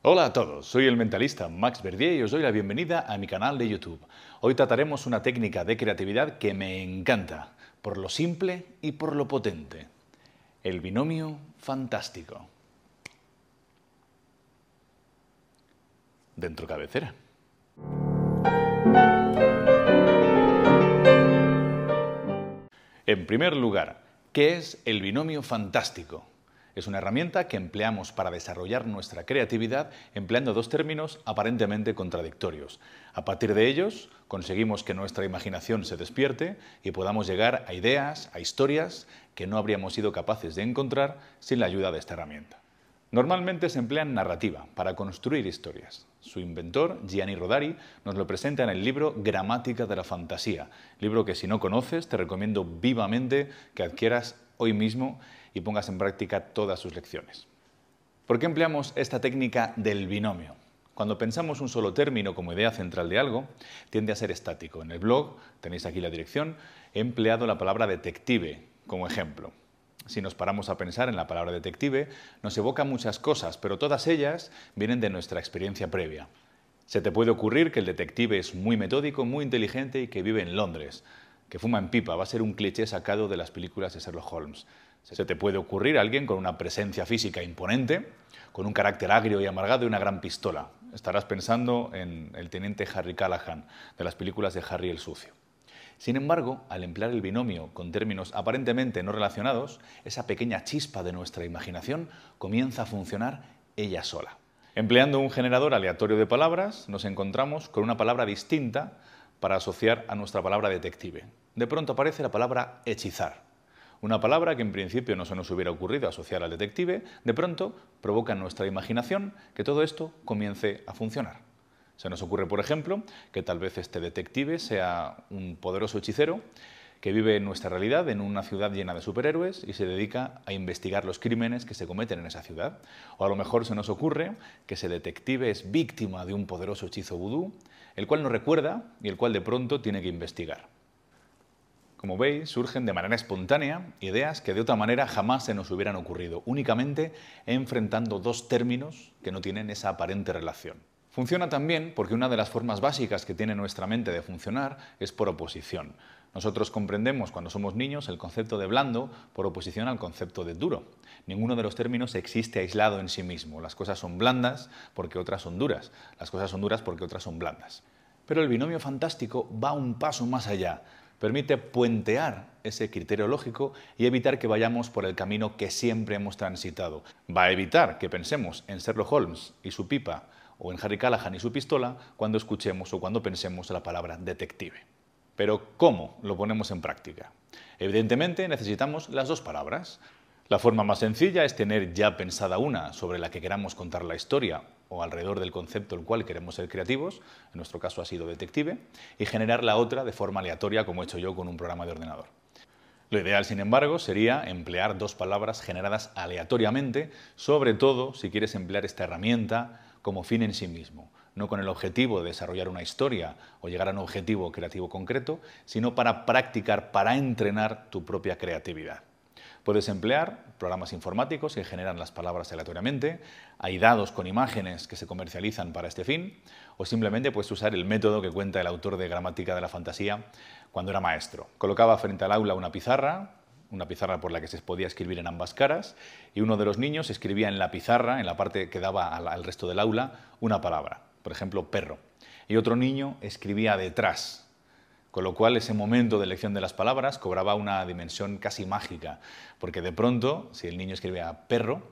Hola a todos, soy el mentalista Max Verdier y os doy la bienvenida a mi canal de YouTube. Hoy trataremos una técnica de creatividad que me encanta, por lo simple y por lo potente. El binomio fantástico. Dentro cabecera. En primer lugar, ¿qué es el binomio fantástico? Es una herramienta que empleamos para desarrollar nuestra creatividad empleando dos términos aparentemente contradictorios. A partir de ellos, conseguimos que nuestra imaginación se despierte y podamos llegar a ideas, a historias que no habríamos sido capaces de encontrar sin la ayuda de esta herramienta. Normalmente se emplea en narrativa, para construir historias. Su inventor, Gianni Rodari, nos lo presenta en el libro Gramática de la Fantasía, libro que si no conoces te recomiendo vivamente que adquieras hoy mismo y pongas en práctica todas sus lecciones. ¿Por qué empleamos esta técnica del binomio? Cuando pensamos un solo término como idea central de algo, tiende a ser estático. En el blog, tenéis aquí la dirección, he empleado la palabra detective como ejemplo. Si nos paramos a pensar en la palabra detective, nos evoca muchas cosas, pero todas ellas vienen de nuestra experiencia previa. Se te puede ocurrir que el detective es muy metódico, muy inteligente y que vive en Londres, que fuma en pipa, va a ser un cliché sacado de las películas de Sherlock Holmes. Se te puede ocurrir alguien con una presencia física imponente, con un carácter agrio y amargado y una gran pistola. Estarás pensando en el teniente Harry Callahan, de las películas de Harry el Sucio. Sin embargo, al emplear el binomio con términos aparentemente no relacionados, esa pequeña chispa de nuestra imaginación comienza a funcionar ella sola. Empleando un generador aleatorio de palabras, nos encontramos con una palabra distinta para asociar a nuestra palabra detective. De pronto aparece la palabra hechizar. Una palabra que en principio no se nos hubiera ocurrido asociar al detective, de pronto provoca en nuestra imaginación que todo esto comience a funcionar. Se nos ocurre, por ejemplo, que tal vez este detective sea un poderoso hechicero que vive en nuestra realidad, en una ciudad llena de superhéroes y se dedica a investigar los crímenes que se cometen en esa ciudad. O a lo mejor se nos ocurre que ese detective es víctima de un poderoso hechizo vudú, el cual no recuerda y el cual de pronto tiene que investigar. Como veis, surgen de manera espontánea ideas que de otra manera jamás se nos hubieran ocurrido, únicamente enfrentando dos términos que no tienen esa aparente relación. Funciona también porque una de las formas básicas que tiene nuestra mente de funcionar es por oposición. Nosotros comprendemos cuando somos niños el concepto de blando por oposición al concepto de duro. Ninguno de los términos existe aislado en sí mismo. Las cosas son blandas porque otras son duras. Las cosas son duras porque otras son blandas. Pero el binomio fantástico va un paso más allá. Permite puentear ese criterio lógico y evitar que vayamos por el camino que siempre hemos transitado. Va a evitar que pensemos en Sherlock Holmes y su pipa o en Harry Callahan y su pistola cuando escuchemos o cuando pensemos la palabra detective. Pero ¿cómo lo ponemos en práctica? Evidentemente necesitamos las dos palabras. La forma más sencilla es tener ya pensada una sobre la que queramos contar la historia o alrededor del concepto el cual queremos ser creativos, en nuestro caso ha sido detective, y generar la otra de forma aleatoria como he hecho yo con un programa de ordenador. Lo ideal, sin embargo, sería emplear dos palabras generadas aleatoriamente, sobre todo si quieres emplear esta herramienta como fin en sí mismo, no con el objetivo de desarrollar una historia o llegar a un objetivo creativo concreto, sino para practicar, para entrenar tu propia creatividad. Puedes emplear programas informáticos que generan las palabras aleatoriamente, hay dados con imágenes que se comercializan para este fin, o simplemente puedes usar el método que cuenta el autor de Gramática de la Fantasía cuando era maestro. Colocaba frente al aula una pizarra por la que se podía escribir en ambas caras, y uno de los niños escribía en la pizarra, en la parte que daba al resto del aula, una palabra, por ejemplo, perro, y otro niño escribía detrás, con lo cual ese momento de elección de las palabras cobraba una dimensión casi mágica, porque de pronto, si el niño escribía perro,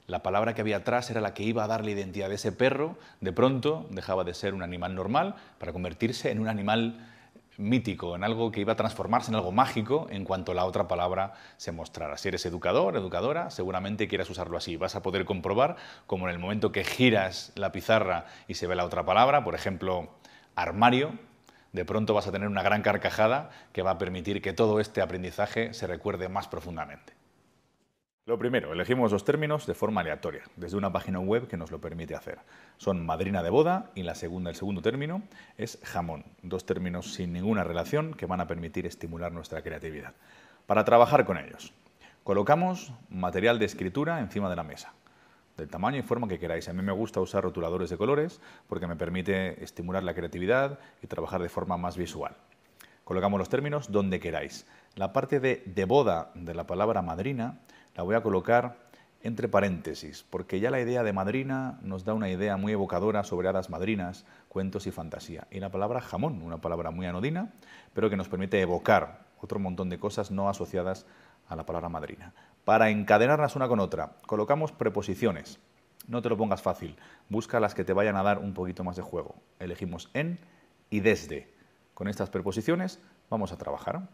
la palabra que había atrás era la que iba a dar la identidad de ese perro, de pronto dejaba de ser un animal normal para convertirse en un animal mítico, en algo que iba a transformarse en algo mágico en cuanto la otra palabra se mostrara. Si eres educador, educadora, seguramente quieras usarlo así. Vas a poder comprobar como en el momento que giras la pizarra y se ve la otra palabra, por ejemplo, armario, de pronto vas a tener una gran carcajada que va a permitir que todo este aprendizaje se recuerde más profundamente. Lo primero, elegimos dos términos de forma aleatoria, desde una página web que nos lo permite hacer. Son madrina de boda y el segundo término es jamón. Dos términos sin ninguna relación que van a permitir estimular nuestra creatividad. Para trabajar con ellos, colocamos material de escritura encima de la mesa. del tamaño y forma que queráis. A mí me gusta usar rotuladores de colores porque me permite estimular la creatividad y trabajar de forma más visual. Colocamos los términos donde queráis. La parte de boda de la palabra madrina la voy a colocar entre paréntesis, porque ya la idea de madrina nos da una idea muy evocadora sobre hadas madrinas, cuentos y fantasía. Y la palabra jamón, una palabra muy anodina, pero que nos permite evocar otro montón de cosas no asociadas a la palabra madrina. Para encadenarlas una con otra, colocamos preposiciones. No te lo pongas fácil, busca las que te vayan a dar un poquito más de juego. Elegimos en y desde. Con estas preposiciones vamos a trabajar.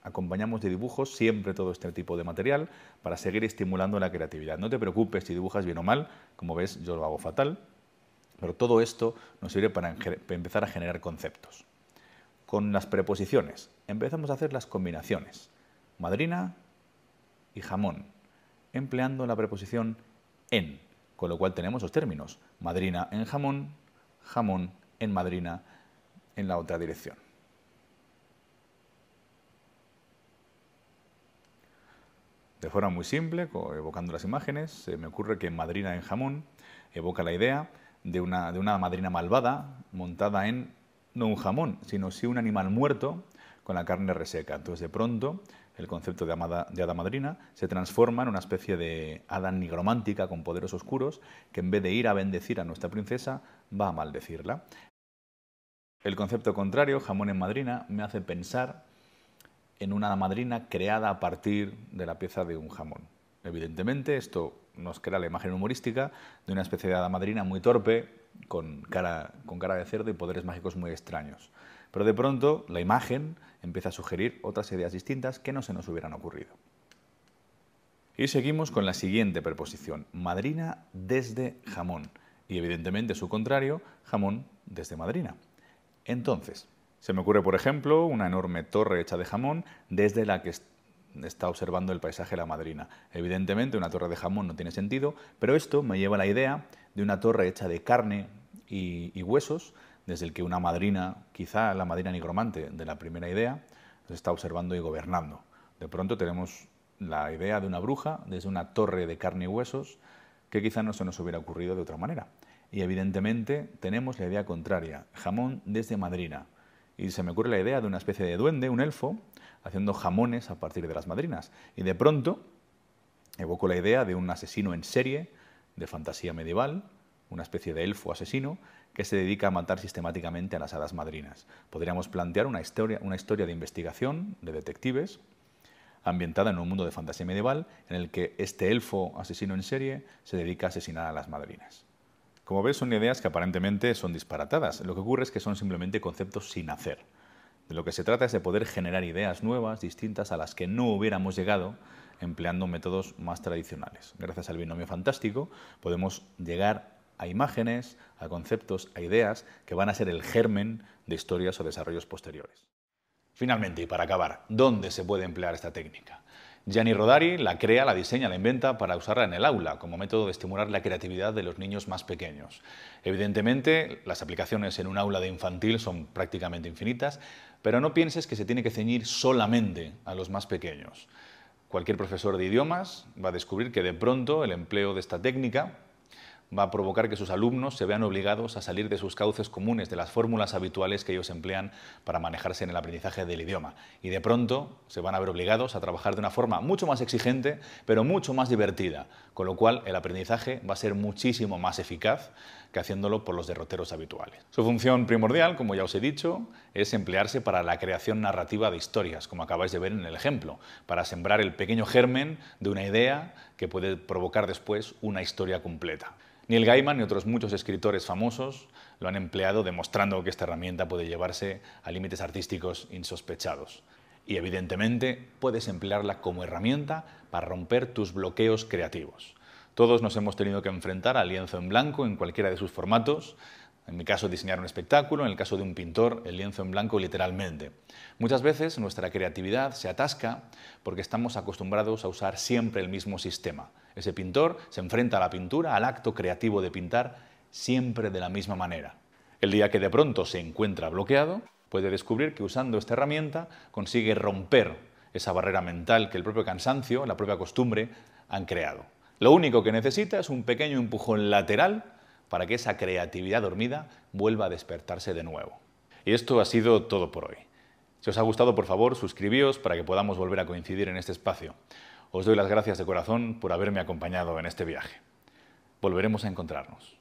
Acompañamos de dibujos siempre todo este tipo de material para seguir estimulando la creatividad. No te preocupes si dibujas bien o mal, como ves yo lo hago fatal, pero todo esto nos sirve para empezar a generar conceptos. Con las preposiciones empezamos a hacer las combinaciones. Madrina y jamón, empleando la preposición en, con lo cual tenemos los términos madrina en jamón, jamón en madrina en la otra dirección. De forma muy simple, evocando las imágenes, se me ocurre que madrina en jamón evoca la idea de una madrina malvada montada en, no un jamón, sino sí un animal muerto con la carne reseca. Entonces, de pronto, el concepto de hada madrina se transforma en una especie de hada nigromántica con poderes oscuros que en vez de ir a bendecir a nuestra princesa, va a maldecirla. El concepto contrario, jamón en madrina, me hace pensar en una hada madrina creada a partir de la pieza de un jamón. Evidentemente, esto nos crea la imagen humorística de una especie de hada madrina muy torpe, con cara de cerdo y poderes mágicos muy extraños. Pero de pronto, la imagen empieza a sugerir otras ideas distintas que no se nos hubieran ocurrido. Y seguimos con la siguiente preposición, madrina desde jamón. Y evidentemente su contrario, jamón desde madrina. Entonces, se me ocurre, por ejemplo, una enorme torre hecha de jamón desde la que está observando el paisaje la madrina. Evidentemente, una torre de jamón no tiene sentido, pero esto me lleva a la idea de una torre hecha de carne y huesos, desde el que una madrina, quizá la madrina nigromante de la primera idea, nos está observando y gobernando. De pronto tenemos la idea de una bruja desde una torre de carne y huesos que quizá no se nos hubiera ocurrido de otra manera. Y evidentemente tenemos la idea contraria, jamón desde madrina. Y se me ocurre la idea de una especie de duende, un elfo, haciendo jamones a partir de las madrinas. Y de pronto evoco la idea de un asesino en serie de fantasía medieval, una especie de elfo asesino que se dedica a matar sistemáticamente a las hadas madrinas. Podríamos plantear una historia de investigación de detectives ambientada en un mundo de fantasía medieval en el que este elfo asesino en serie se dedica a asesinar a las madrinas. Como ves, son ideas que aparentemente son disparatadas. Lo que ocurre es que son simplemente conceptos sin hacer. De lo que se trata es de poder generar ideas nuevas, distintas, a las que no hubiéramos llegado empleando métodos más tradicionales. Gracias al binomio fantástico podemos llegar a imágenes, a conceptos, a ideas que van a ser el germen de historias o desarrollos posteriores. Finalmente, y para acabar, ¿dónde se puede emplear esta técnica? Gianni Rodari la crea, la diseña, la inventa para usarla en el aula como método de estimular la creatividad de los niños más pequeños. Evidentemente, las aplicaciones en un aula de infantil son prácticamente infinitas, pero no pienses que se tiene que ceñir solamente a los más pequeños. Cualquier profesor de idiomas va a descubrir que de pronto el empleo de esta técnica va a provocar que sus alumnos se vean obligados a salir de sus cauces comunes, de las fórmulas habituales que ellos emplean para manejarse en el aprendizaje del idioma. Y de pronto se van a ver obligados a trabajar de una forma mucho más exigente, pero mucho más divertida, con lo cual el aprendizaje va a ser muchísimo más eficaz que haciéndolo por los derroteros habituales. Su función primordial, como ya os he dicho, es emplearse para la creación narrativa de historias, como acabáis de ver en el ejemplo, para sembrar el pequeño germen de una idea que puede provocar después una historia completa. Neil Gaiman y otros muchos escritores famosos lo han empleado demostrando que esta herramienta puede llevarse a límites artísticos insospechados. Y evidentemente puedes emplearla como herramienta para romper tus bloqueos creativos. Todos nos hemos tenido que enfrentar al lienzo en blanco en cualquiera de sus formatos. En mi caso, diseñar un espectáculo, en el caso de un pintor, el lienzo en blanco literalmente. Muchas veces nuestra creatividad se atasca porque estamos acostumbrados a usar siempre el mismo sistema. Ese pintor se enfrenta a la pintura, al acto creativo de pintar, siempre de la misma manera. El día que de pronto se encuentra bloqueado, puede descubrir que usando esta herramienta consigue romper esa barrera mental que el propio cansancio, la propia costumbre, han creado. Lo único que necesita es un pequeño empujón lateral para que esa creatividad dormida vuelva a despertarse de nuevo. Y esto ha sido todo por hoy. Si os ha gustado, por favor, suscribíos para que podamos volver a coincidir en este espacio. Os doy las gracias de corazón por haberme acompañado en este viaje. Volveremos a encontrarnos.